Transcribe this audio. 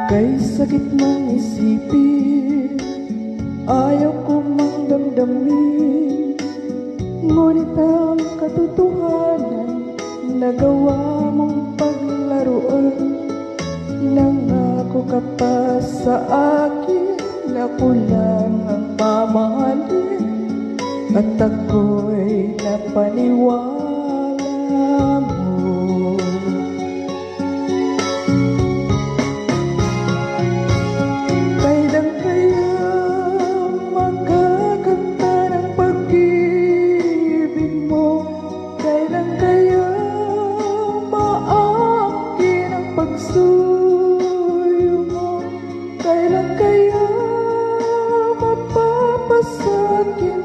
Kay sakit mang isipin, ayaw ko mang damdamin, ngunit ang katotohanan, nagawa mong paglaruan. Nangako ka pa sa akin na ako lang ang mamahalin, at ako'y napaniwala mo. Kailan kaya makakanta ng pag-ibig mo? Kailan kaya maangkin ang pagsuyo mo? Kailan kaya mapapasakin